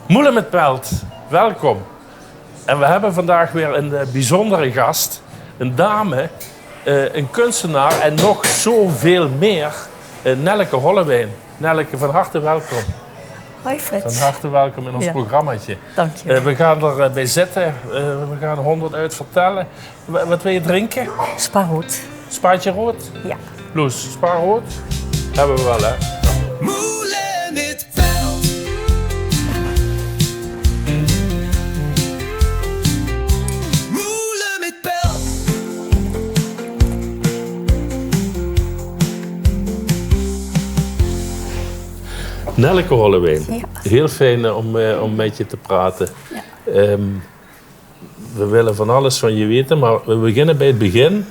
Moelen met Pelt, welkom. En we hebben vandaag weer een bijzondere gast. Een dame, een kunstenaar en nog zoveel meer. Nelleke Hollewijn. Nelleke, van harte welkom. Hoi Frits. Van harte welkom in ons programmaatje. Dank je. We gaan erbij zitten. We gaan 100 uit vertellen. Wat wil je drinken? Spaarrood. Spaatje rood? Ja. Loes, spaarrood? Hebben we wel, hè? Moelen met Pelt. Moelen met Pelt. Nelleke Hollewijn. Ja. Heel fijn om met je te praten. Ja. We willen van alles van je weten, maar we beginnen bij het begin.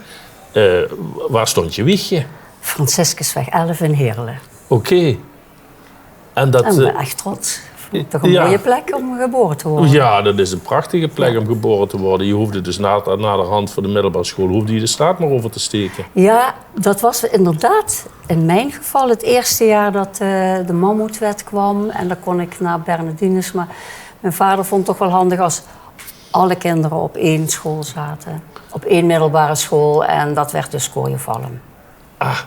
Waar stond je wiegje? Franciscusweg 11 in Heerlen. Oké. En dat... En ik ben echt trots. Toch een ja. mooie plek om geboren te worden. Ja, dat is een prachtige plek om geboren te worden. Je hoefde dus na de hand voor de middelbare school hoefde je de straat maar over te steken. Ja, dat was inderdaad in mijn geval het eerste jaar dat de Mammoetwet kwam. En dan kon ik naar Bernardinus. Maar mijn vader vond het toch wel handig als alle kinderen op één school zaten. Op één middelbare school. En dat werd dus Kooienvallen. Ah.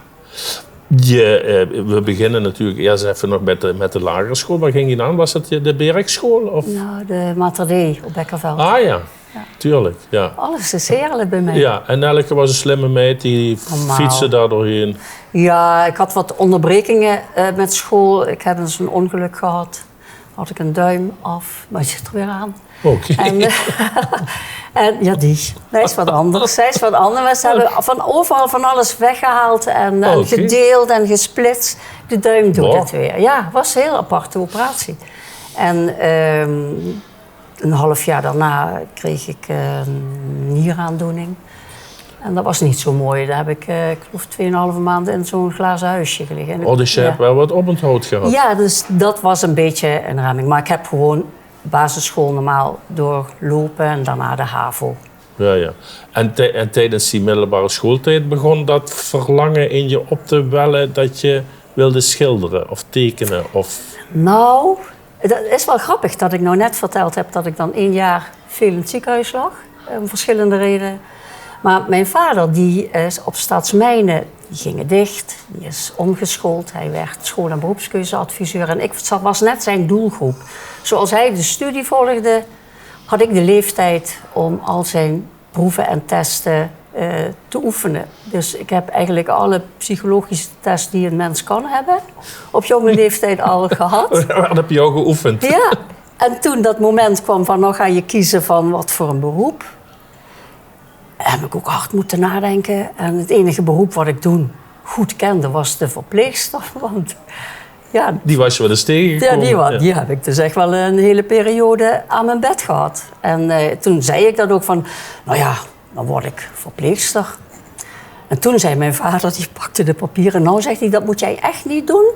We beginnen natuurlijk eerst even nog met de lagere school. Waar ging je dan? Was het de Berkschool? Of? Nou, de Materdee op Bekkerveld. Ah ja, tuurlijk. Ja. Alles is Heerlen bij mij. Ja, en Nelleke was een slimme meid, die fietste daar doorheen. Ja, ik had wat onderbrekingen met school. Ik heb eens een ongeluk gehad. Had ik een duim af, maar je zit er weer aan. Oké. En ja, die. Dat is wat anders. Zij is wat anders. Maar ze hebben van overal van alles weggehaald en gedeeld en gesplitst. De duim doet het weer. Ja, het was een heel aparte operatie. En een half jaar daarna kreeg ik een nieraandoening. En dat was niet zo mooi. Daar heb ik geloof 2,5 maanden in zo'n glazen huisje gelegen. Oh, dus je hebt wel wat oponthoud gehad. Ja, dus dat was een beetje een remming. Maar ik heb gewoon basisschool normaal doorlopen en daarna de HAVO. Ja, ja. En tijdens die middelbare schooltijd begon dat verlangen in je op te wellen dat je wilde schilderen of tekenen? Of... Nou, het is wel grappig dat ik nou net verteld heb dat ik dan 1 jaar veel in het ziekenhuis lag. Om verschillende redenen. Maar mijn vader die is op Stadsmijnen, die gingen dicht. Die is omgeschoold. Hij werd school- en beroepskeuzeadviseur. En ik was net zijn doelgroep. Zoals hij de studie volgde, had ik de leeftijd om al zijn proeven en testen te oefenen. Dus ik heb eigenlijk alle psychologische tests die een mens kan hebben, op jonge leeftijd al gehad. Wat heb je al geoefend? Ja, en toen dat moment kwam van, nou ga je kiezen van wat voor een beroep. Heb ik ook hard moeten nadenken. En het enige beroep wat ik toen goed kende was de verpleegster. Want ja, Die was je wel eens tegengekomen? ja, die heb ik dus echt wel een hele periode aan mijn bed gehad. En toen zei ik dat ook van, nou ja, dan word ik verpleegster. En toen zei mijn vader, die pakte de papieren. Nou, zegt hij, dat moet jij echt niet doen.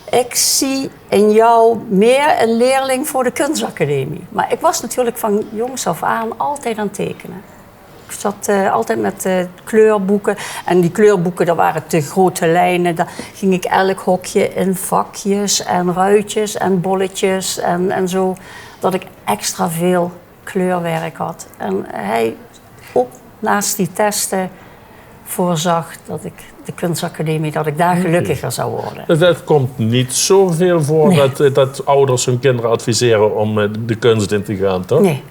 Ik zie in jou meer een leerling voor de kunstacademie. Maar ik was natuurlijk van jongs af aan altijd aan het tekenen. Ik zat altijd met kleurboeken. En die kleurboeken, dat waren te grote lijnen. Daar ging ik elk hokje in vakjes en ruitjes en bolletjes en zo. Dat ik extra veel kleurwerk had. En hij ook naast die testen voorzag dat ik de kunstacademie, dat ik daar gelukkiger zou worden. Dat komt niet zoveel voor Nee. dat ouders hun kinderen adviseren om de kunst in te gaan, toch? Nee.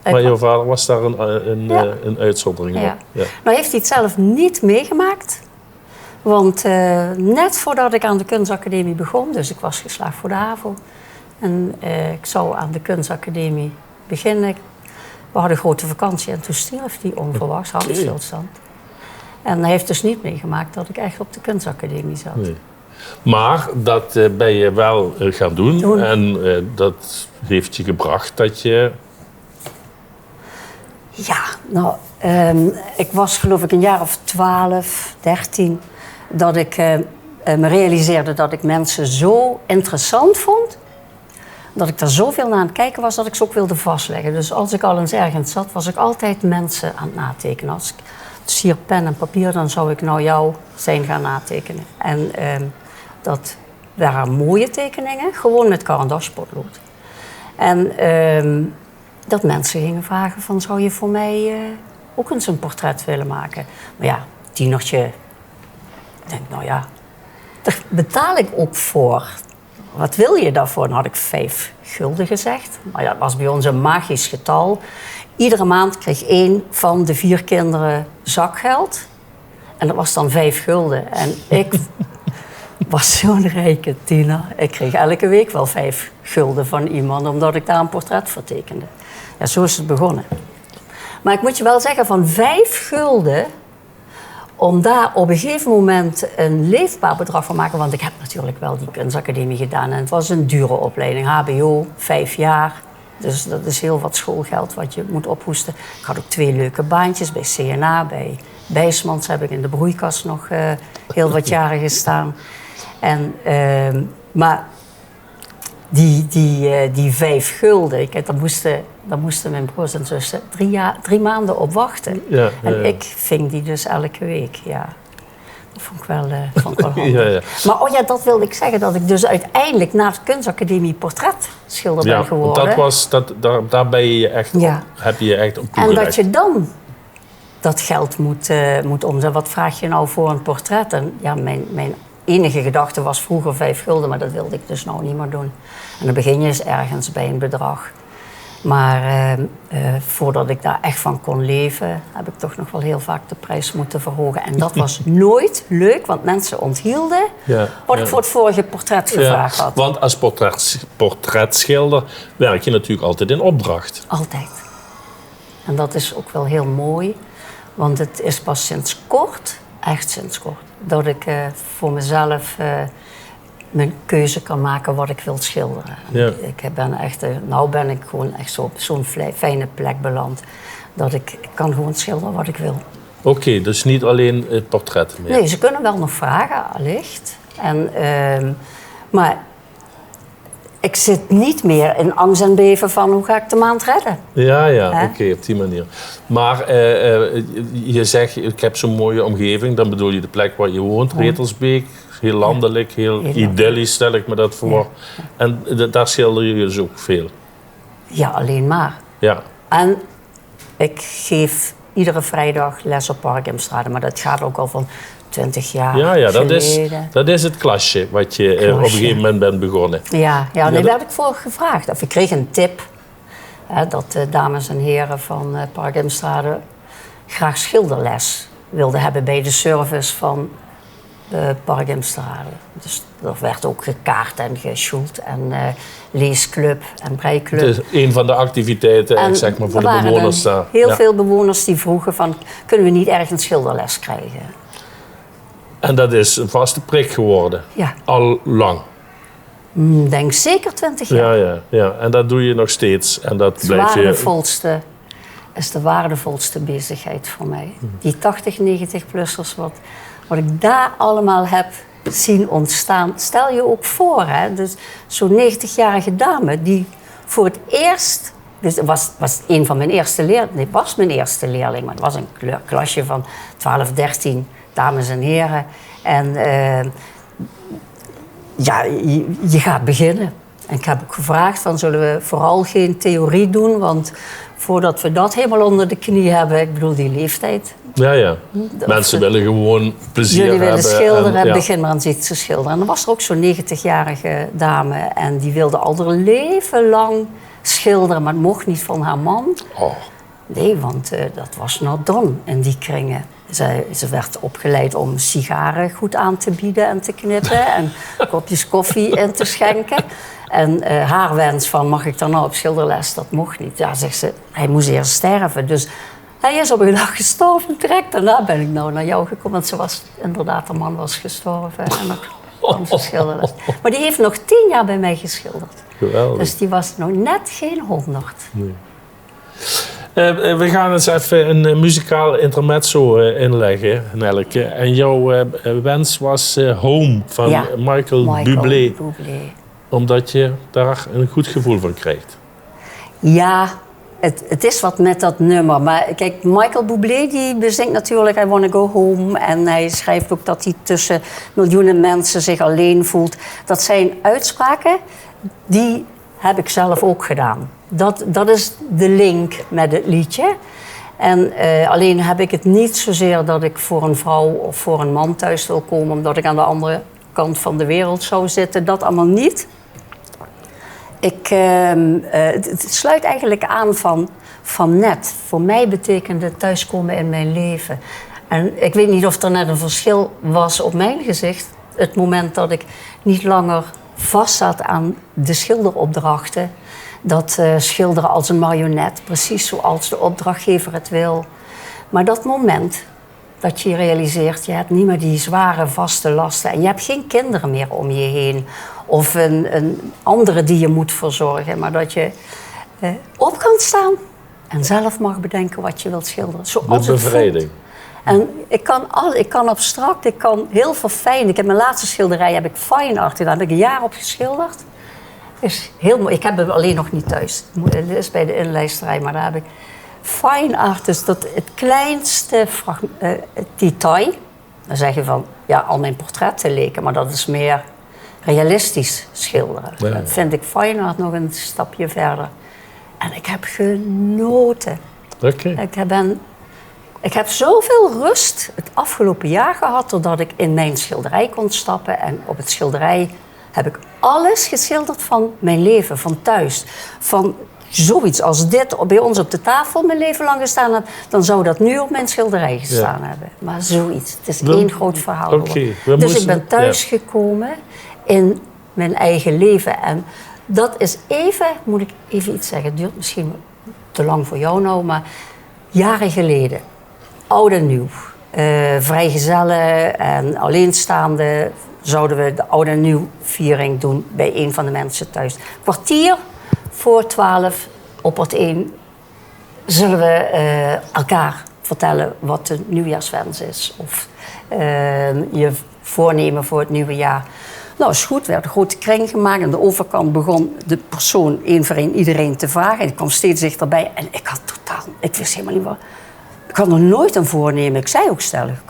Maar jouw vader was daar een uitzondering op. Ja. Ja. Nou heeft hij het zelf niet meegemaakt. Want net voordat ik aan de kunstacademie begon, dus ik was geslaagd voor de HAVO. En ik zou aan de kunstacademie beginnen. We hadden grote vakantie en toen stierf hij onverwachts, hartstilstand. En hij heeft dus niet meegemaakt dat ik echt op de kunstacademie zat. Nee. Maar dat ben je wel gaan doen. En dat heeft je gebracht dat je... Ja, nou, ik was geloof ik een jaar of 12, 13... dat ik me realiseerde dat ik mensen zo interessant vond... dat ik daar zoveel naar aan het kijken was dat ik ze ook wilde vastleggen. Dus als ik al eens ergens zat, was ik altijd mensen aan het natekenen. Als ik hier pen en papier, dan zou ik nou jou zijn gaan natekenen. En dat waren mooie tekeningen, gewoon met carandagepotlood. En dat mensen gingen vragen van, zou je voor mij ook eens een portret willen maken? Maar ja, tienertje, ik denk, nou ja, daar betaal ik ook voor. Wat wil je daarvoor? Dan had ik 5 gulden gezegd. Maar ja, dat was bij ons een magisch getal. Iedere maand kreeg 1 van de 4 kinderen zakgeld. En dat was dan 5 gulden. En ik was zo'n rijke tiener. Ik kreeg elke week wel 5 gulden van iemand, omdat ik daar een portret voor tekende. Ja, zo is het begonnen. Maar ik moet je wel zeggen, van 5 gulden... om daar op een gegeven moment een leefbaar bedrag van te maken... want ik heb natuurlijk wel die kunstacademie gedaan... en het was een dure opleiding, hbo, 5 jaar... Dus dat is heel wat schoolgeld wat je moet ophoesten. Ik had ook 2 leuke baantjes bij CNA, bij Bijsmans heb ik in de broeikas nog heel wat jaren gestaan. En, maar die 5 gulden, kijk, daar moesten mijn broers en zussen 3 maanden op wachten. Ja, en ik ving die dus elke week, ja. Dat vond ik wel handig. Ja. Maar oh ja, dat wilde ik zeggen, dat ik dus uiteindelijk na de kunstacademie portretschilder ben geworden. Want daar ben je echt heb je je echt op toegelegd. En dat je dan dat geld moet omzetten. Wat vraag je nou voor een portret? En ja, mijn enige gedachte was vroeger 5 gulden, maar dat wilde ik dus nou niet meer doen. En dan begin je eens ergens bij een bedrag. Maar voordat ik daar echt van kon leven, heb ik toch nog wel heel vaak de prijs moeten verhogen. En dat was nooit leuk, want mensen onthielden wat ik voor het vorige portret gevraagd had. Want als portretschilder werk je natuurlijk altijd in opdracht. Altijd. En dat is ook wel heel mooi, want het is pas sinds kort, echt sinds kort, dat ik voor mezelf mijn keuze kan maken wat ik wil schilderen. Ja. Ik ben echt, nou ben ik gewoon echt zo op zo'n fijne plek beland dat ik kan gewoon schilderen wat ik wil. Oké, dus niet alleen het portret meer. Nee, ze kunnen wel nog vragen, allicht. Maar ik zit niet meer in angst en beven van hoe ga ik de maand redden. Ja, oké, op die manier. Maar je zegt, ik heb zo'n mooie omgeving, dan bedoel je de plek waar je woont, Retelsbeek. Heel landelijk, heel idyllisch stel ik me dat voor. Ja. En daar schilder je dus ook veel? Ja, alleen maar. Ja. En ik geef iedere vrijdag les op Park Emstrade, maar dat gaat ook al van 20 jaar geleden. Dat is het klasje wat je op een gegeven moment bent begonnen. Ja, daar werd ik voor gevraagd. Of ik kreeg een tip dat de dames en heren van Park Emstrade graag schilderles wilden hebben bij de service van Park Emstrade. Dus er werd ook gekaart en gesjoeld en leesclub en breiklub. Het is een van de activiteiten zeg maar, voor de bewoners daar. Heel veel bewoners die vroegen van, kunnen we niet ergens schilderles krijgen? En dat is een vaste prik geworden? Ja. Al lang? Ik denk zeker 20 jaar. Ja. En dat doe je nog steeds. En dat blijf je... is de waardevolste bezigheid voor mij. Die 80, 90-plussers, wat ik daar allemaal heb zien ontstaan. Stel je ook voor, hè? Dus zo'n 90-jarige dame die voor het eerst... Dus het was een van mijn eerste leerlingen. Nee, was mijn eerste leerling, maar het was een klasje van 12, 13 dames en heren. En je gaat beginnen. En ik heb ook gevraagd van, zullen we vooral geen theorie doen, want voordat we dat helemaal onder de knie hebben, ik bedoel die leeftijd. Ja. Mensen willen gewoon plezier hebben. Jullie willen schilderen en begin maar aan iets te schilderen. En dan was er ook zo'n 90-jarige dame en die wilde al haar leven lang schilderen, maar het mocht niet van haar man. Oh. Nee, want dat was not done in die kringen. Ze werd opgeleid om sigaren goed aan te bieden en te knippen en kopjes koffie in te schenken. En haar wens van, mag ik dan nou op schilderles? Dat mocht niet. Ja, zegt ze, hij moest eerst sterven. Dus hij is op een dag gestorven. Direct daarna ben ik nou naar jou gekomen. Want ze was inderdaad, de man was gestorven. En dan kwam ze schilderles. Maar die heeft nog 10 jaar bij mij geschilderd. Geweldig. Dus die was nog net geen 100. Nee. We gaan eens even een muzikaal intermezzo inleggen, Nelleke. En jouw wens was Home van Michael Bublé. Omdat je daar een goed gevoel van krijgt. Ja, het is wat met dat nummer. Maar kijk, Michael Bublé die bezingt natuurlijk I Wanna Go Home. En hij schrijft ook dat hij tussen miljoenen mensen zich alleen voelt. Dat zijn uitspraken die heb ik zelf ook gedaan. Dat is de link met het liedje. En alleen heb ik het niet zozeer dat ik voor een vrouw of voor een man thuis wil komen, omdat ik aan de andere kant van de wereld zou zitten. Dat allemaal niet. Het sluit eigenlijk aan van net. Voor mij betekende thuiskomen in mijn leven. En ik weet niet of er net een verschil was op mijn gezicht. Het moment dat ik niet langer vast zat aan de schilderopdrachten. Dat schilderen als een marionet, precies zoals de opdrachtgever het wil. Maar dat moment dat je realiseert, je hebt niet meer die zware vaste lasten. En je hebt geen kinderen meer om je heen. Of een andere die je moet verzorgen. Maar dat je op kan staan en zelf mag bedenken wat je wilt schilderen. Zoals de bevrijding. En ik kan abstract, ik kan heel verfijnd. Ik heb mijn laatste schilderij, heb ik fine art gedaan. Daar heb ik een jaar op geschilderd. Is heel mooi. Ik heb hem alleen nog niet thuis. Het is bij de inlijsterij, maar daar heb ik fine art. Dus dat het kleinste detail. Dan zeg je van, ja, al mijn portretten leken, maar dat is meer realistisch schilderen. Ja. Dan vind ik fine art nog een stapje verder. En ik heb genoten. Oké. Ik heb zoveel rust het afgelopen jaar gehad, doordat ik in mijn schilderij kon stappen. En op het schilderij heb ik alles geschilderd van mijn leven, van thuis. Van zoiets als dit bij ons op de tafel mijn leven lang gestaan heb, dan zou dat nu op mijn schilderij gestaan hebben. Maar zoiets. Het is één groot verhaal geworden. Dus ik ben thuisgekomen in mijn eigen leven. En dat is moet ik even iets zeggen, het duurt misschien te lang voor jou nou, maar jaren geleden, oud en nieuw, vrijgezellen en alleenstaande, zouden we de oud en nieuw viering doen bij een van de mensen thuis. Kwartier voor 12 op het 1 zullen we elkaar vertellen wat de nieuwjaarswens is. Of je voornemen voor het nieuwe jaar. Nou, is goed. Er werd een grote kring gemaakt. Aan de overkant begon de persoon één voor één iedereen te vragen. En ik kwam steeds dichterbij. En ik wist helemaal niet wat. Ik had nog nooit een voornemen. Ik zei ook stellig,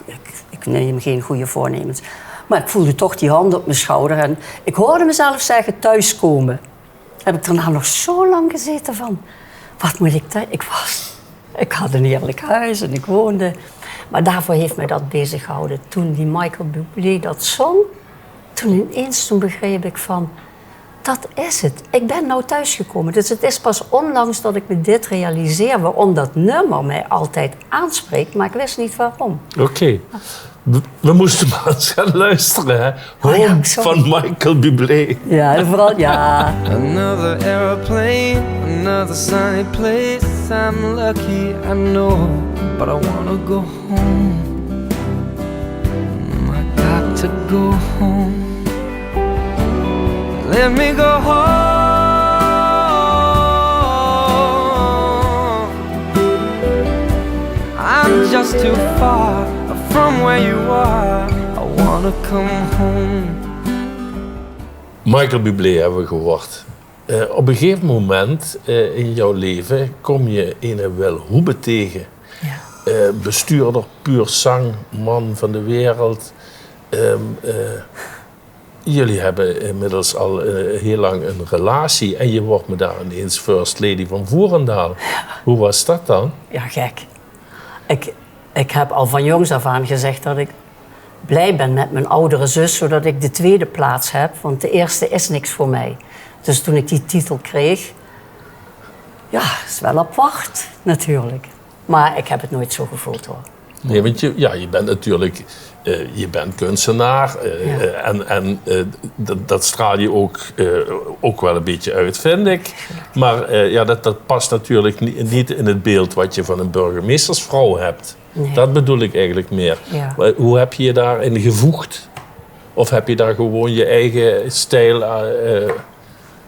ik neem geen goede voornemens. Maar ik voelde toch die hand op mijn schouder. En ik hoorde mezelf zeggen, thuiskomen. Heb ik daarna nog zo lang gezeten van, wat moet ik thuis? Ik had een heerlijk huis en ik woonde. Maar daarvoor heeft mij dat bezig gehouden. Toen die Michael Bublé dat zong, toen begreep ik van, dat is het. Ik ben nou thuisgekomen. Dus het is pas onlangs dat ik me dit realiseer, waarom dat nummer mij altijd aanspreekt, maar ik wist niet waarom. Oké. We moesten maar eens gaan luisteren, hè? Home van Michael Bublé. Ja, vooral, ja. Another airplane, another sunny place. I'm lucky, I know, but I wanna go home. I got to go home. Let me go home. I'm just too far from where you are. I wanna come home. Michael Bublé hebben we gehoord. Op een gegeven moment in jouw leven kom je een Wil Hoebe tegen. Ja. Bestuurder, puur zang, man van de wereld. Jullie hebben inmiddels al heel lang een relatie en je wordt me daar ineens First Lady van Voerendaal. Ja. Hoe was dat dan? Ja, gek. Ik heb al van jongs af aan gezegd dat ik blij ben met mijn oudere zus, zodat ik de tweede plaats heb, want de eerste is niks voor mij. Dus toen ik die titel kreeg, ja, is wel apart natuurlijk. Maar ik heb het nooit zo gevoeld hoor. Nee, want je bent natuurlijk je bent kunstenaar en dat straal je ook wel een beetje uit, vind ik. Maar dat past natuurlijk niet in het beeld wat je van een burgemeestersvrouw hebt. Nee. Dat bedoel ik eigenlijk meer. Ja. Hoe heb je je daarin gevoegd? Of heb je daar gewoon je eigen stijl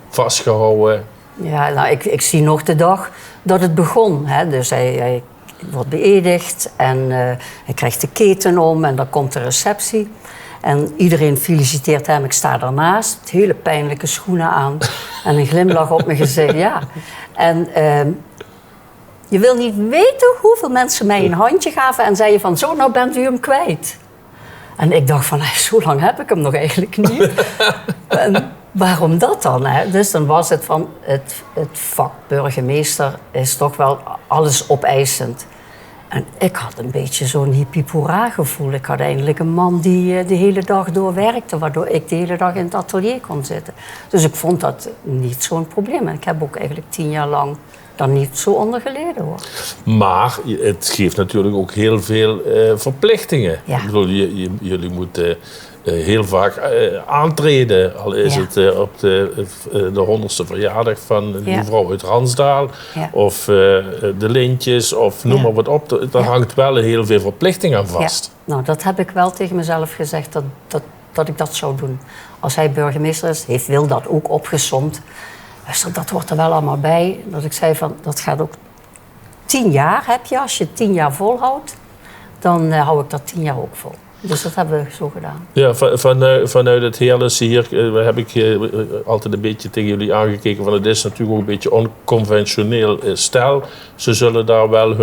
vastgehouden? Ja, nou, ik zie nog de dag dat het begon. Hè. Dus hij wordt beëdigd en hij krijgt de keten om en dan komt de receptie. En iedereen feliciteert hem, ik sta daarnaast, met hele pijnlijke schoenen aan en een glimlach op mijn gezicht. Ja. En je wil niet weten hoeveel mensen mij een handje gaven en zeiden van, zo, nou bent u hem kwijt. En ik dacht van, zo lang heb ik hem nog eigenlijk niet. waarom dat dan? Hè? Dus dan was het van het vak burgemeester is toch wel alles opeisend. En ik had een beetje zo'n hippie-poera gevoel. Ik had eindelijk een man die de hele dag doorwerkte, waardoor ik de hele dag in het atelier kon zitten. Dus ik vond dat niet zo'n probleem. En ik heb ook eigenlijk 10 jaar lang daar niet zo onder geleden, hoor. Maar het geeft natuurlijk ook heel veel verplichtingen. Ja. Ik bedoel, jullie moeten heel vaak aantreden. Al is Ja. het op de 100ste verjaardag van die Ja. mevrouw uit Ransdaal. Ja. Of de Lintjes, of noem Ja. maar wat op. Daar Ja. hangt wel heel veel verplichting aan vast. Ja. Nou, dat heb ik wel tegen mezelf gezegd, dat ik dat zou doen. Als hij burgemeester is, heeft Wil dat ook opgesomd. Dus dat hoort er wel allemaal bij. Dat ik zei van, dat gaat ook 10 jaar heb je. Als je 10 jaar volhoudt, dan hou ik dat 10 jaar ook vol. Dus dat hebben we zo gedaan. Ja, vanuit het Heerlense hier heb ik altijd een beetje tegen jullie aangekeken. Van het is natuurlijk ook een beetje onconventioneel stijl. Ze zullen daar wel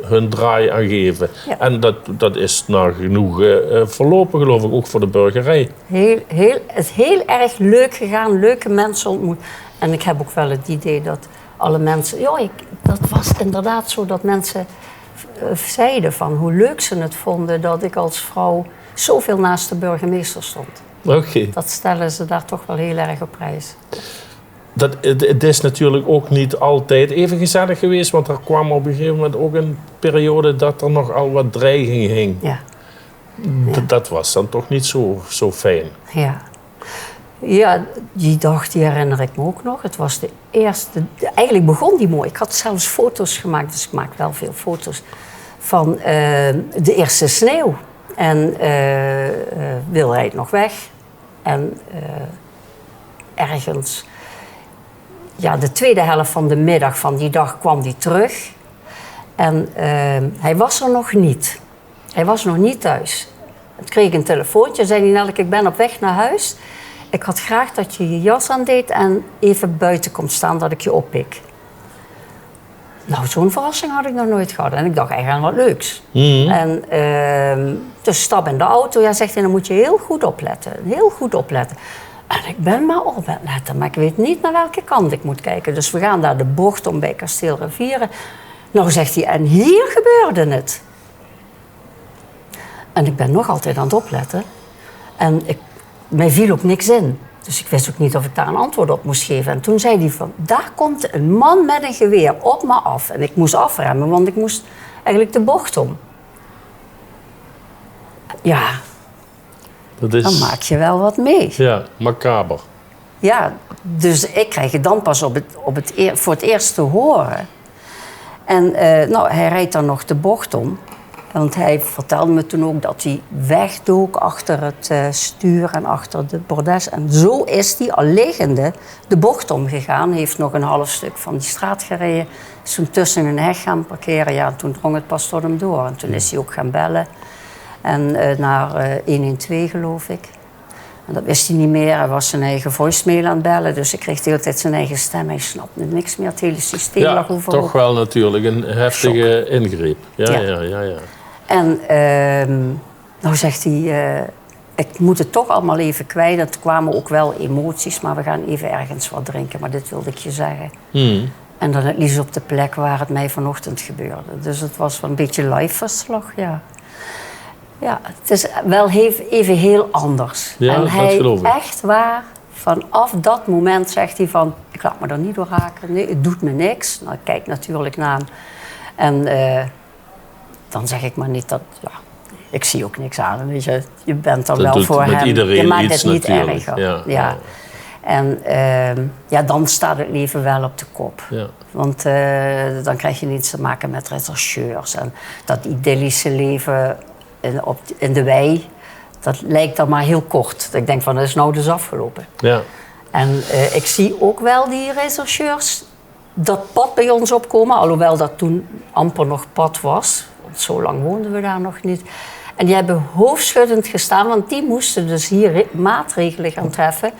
hun draai aan geven. Ja. En dat is naar genoeg verlopen, geloof ik, ook voor de burgerij. Het is heel erg leuk gegaan, leuke mensen ontmoet. En ik heb ook wel het idee dat alle mensen... Ja, dat was inderdaad zo dat mensen zeiden van hoe leuk ze het vonden dat ik als vrouw zoveel naast de burgemeester stond. Oké. Dat stellen ze daar toch wel heel erg op prijs. Het is natuurlijk ook niet altijd even gezellig geweest, want er kwam op een gegeven moment ook een periode dat er nogal wat dreiging hing. Ja. Dat was dan toch niet zo fijn. Ja. Ja, die dag die herinner ik me ook nog. Het was de eerste... Eigenlijk begon die mooi. Ik had zelfs foto's gemaakt, dus ik maak wel veel foto's. Van de eerste sneeuw. En Wil rijdt nog weg. En ergens... Ja, de tweede helft van de middag van die dag kwam hij terug. En hij was er nog niet. Hij was nog niet thuis. Ik kreeg een telefoontje. Zei hij, Nelleke, ik ben op weg naar huis. Ik had graag dat je je jas aandeed en even buiten komt staan dat ik je oppik. Nou, zo'n verrassing had ik nog nooit gehad. En ik dacht eigenlijk wat leuks. En dus stap in de auto. Ja, zegt hij, dan moet je heel goed opletten. Heel goed opletten. En ik ben maar op het letten, maar ik weet niet naar welke kant ik moet kijken. Dus we gaan daar de bocht om bij Kasteel Rivieren. Nou, zegt hij, en hier gebeurde het. En ik ben nog altijd aan het opletten. En mij viel ook niks in. Dus ik wist ook niet of ik daar een antwoord op moest geven. En toen zei hij van, daar komt een man met een geweer op me af. En ik moest afremmen, want ik moest eigenlijk de bocht om. Ja, Dat is, dan maak je wel wat mee. Ja, macaber. Ja, dus ik krijg het dan pas voor het eerst te horen. En nou, hij rijdt dan nog de bocht om. Want hij vertelde me toen ook dat hij wegdook achter het stuur en achter de bordes. En zo is hij al liggende de bocht omgegaan. Heeft nog een half stuk van die straat gereden. Is toen tussen een heg gaan parkeren. Ja, en toen drong het pas tot hem door. En toen is hij ook gaan bellen. En naar 112 geloof ik. En dat wist hij niet meer. Hij was zijn eigen voicemail aan het bellen. Dus ik kreeg de hele tijd zijn eigen stem. Hij snapte niks meer. Het hele systeem Ja, lag overhoop. toch wel natuurlijk een heftige ingreep. Ja. En nou zegt hij, ik moet het toch allemaal even kwijt. Er kwamen ook wel emoties, maar we gaan even ergens wat drinken. Maar dit wilde ik je zeggen. En dan het liefst op de plek waar het mij vanochtend gebeurde. Dus het was wel een beetje live verslag, ja. Ja, het is wel even heel anders. Ja, en dat hij geloof ik. echt waar, vanaf dat moment zegt hij van... Ik laat me er niet door raken, nee, het doet me niks. Nou, ik kijk natuurlijk naar hem. En dan zeg ik maar niet dat... Ja, ik zie ook niks aan, weet je. Je bent er Dat wel doet voor met hem. iedereen Je maakt iets het niet natuurlijk. erger. Ja. En ja, dan staat het leven wel op de kop. Ja. Want dan krijg je niets te maken met rechercheurs. En dat idyllische leven in de wei, dat lijkt dan maar heel kort. Ik denk van, dat is nou dus afgelopen. Ja. En ik zie ook wel die rechercheurs dat pad bij ons opkomen. Alhoewel dat toen amper nog pad was. Want zo lang woonden we daar nog niet. En die hebben hoofdschuddend gestaan, want die moesten dus hier maatregelen gaan treffen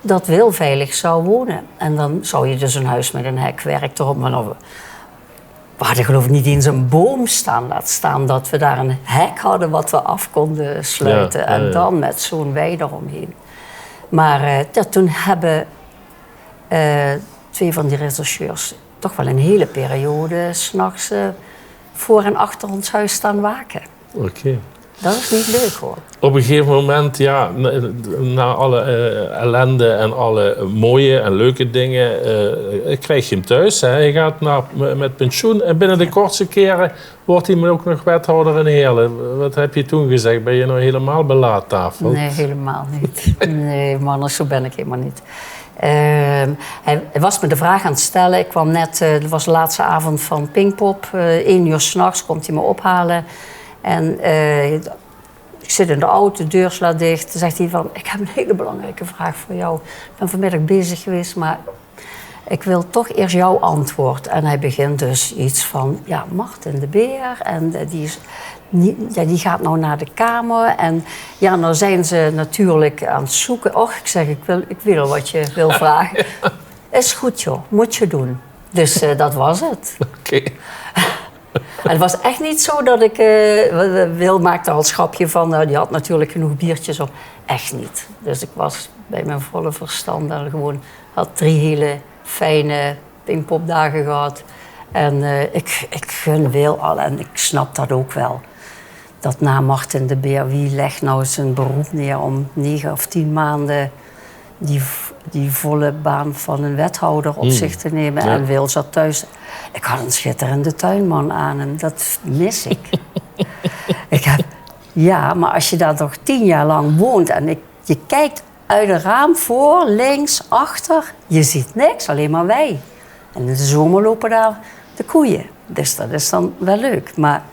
dat Wil veilig zou wonen. En dan zou je dus een huis met een hekwerk erop. Maar nou, we hadden geloof ik niet eens een boom staan. Laat staan dat we daar een hek hadden wat we af konden sluiten. Ja. En dan met zo'n wei eromheen. Maar toen hebben twee van die rechercheurs toch wel een hele periode 's nachts voor en achter ons huis staan waken. Oké. Dat is niet leuk hoor. Op een gegeven moment, ja, na alle ellende en alle mooie en leuke dingen, krijg je hem thuis. Hè. Hij gaat met pensioen en binnen de kortste keren wordt hij ook nog wethouder in Heerlen. Wat heb je toen gezegd? Ben je nou helemaal bij laattafel? Nee, helemaal niet. Nee, man, zo ben ik helemaal niet. Hij was me de vraag aan het stellen. Ik kwam net, het was de laatste avond van Pinkpop. 1 uur 's nachts komt hij me ophalen. En ik zit in de auto, de deur slaat dicht. Dan zegt hij van, ik heb een hele belangrijke vraag voor jou. Ik ben vanmiddag bezig geweest, maar ik wil toch eerst jouw antwoord. En hij begint dus iets van, ja, Martin de Beer. En die gaat nou naar de Kamer. En ja, nou zijn ze natuurlijk aan het zoeken. Och, ik zeg, ik weet al wat je wil vragen. Is goed joh, moet je doen. Dus dat was het. Oké. En het was echt niet zo dat ik... Wil maakte al een schapje van... Nou, die had natuurlijk genoeg biertjes op. Echt niet. Dus ik was bij mijn volle verstand en gewoon... had 3 hele fijne Pinkpopdagen gehad. En ik gun Wil al en ik snap dat ook wel. Dat na Martin de Beer, wie legt nou zijn beroep neer om 9 of 10 maanden... die volle baan van een wethouder op zich te nemen. Ja. En Wil zat thuis. Ik had een schitterende tuinman aan hem. Dat mis ik. Ja, maar als je daar toch 10 jaar lang woont... en je kijkt uit het raam voor, links, achter... je ziet niks, alleen maar wij. En in de zomer lopen daar de koeien. Dus dat is dan wel leuk. Maar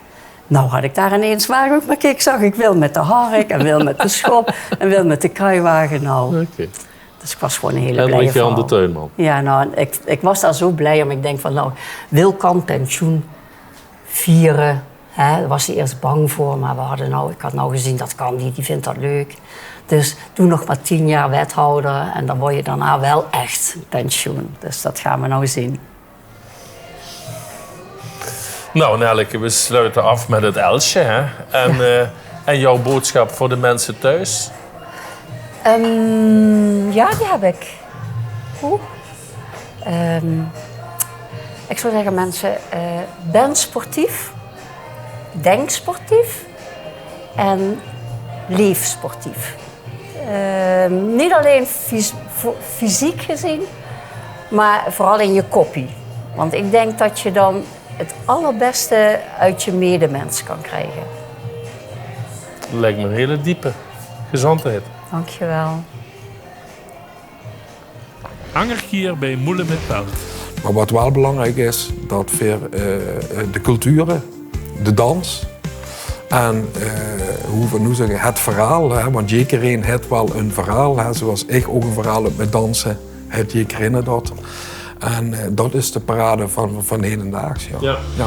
nou had ik daar ineens wagen. Maar kijk, zag ik Wil met de hark en Wil met de schop... en Wil met de kruiwagen. Nou... Okay. Dus ik was gewoon een hele blije vrouw. En de tuinman. Ja, nou, ik was daar zo blij om. Ik denk van, nou, Wil kan pensioen vieren. Hè? Daar was hij eerst bang voor, maar ik had nou gezien dat kan die vindt dat leuk. Dus doe nog maar 10 jaar wethouder en dan word je daarna wel echt pensioen. Dus dat gaan we nou zien. Nou, Nelleke, we sluiten af met het Elsje. Hè? En jouw boodschap voor de mensen thuis? Ja, die heb ik. Ik zou zeggen, mensen, ben sportief, denk sportief en leef sportief. Niet alleen fysiek gezien, maar vooral in je koppie. Want ik denk dat je dan het allerbeste uit je medemens kan krijgen. Dat lijkt me een hele diepe gezondheid. Dankjewel. Angergier bij Moelen met Pelt. Maar wat wel belangrijk is, dat weer de culturen, de dans en hoe we nu zeggen, het verhaal. Hè, want iedereen heeft wel een verhaal, hè, zoals ik ook een verhaal heb met dansen, het iedereen dat. En dat is de parade van hedendaags. Ja. Ja.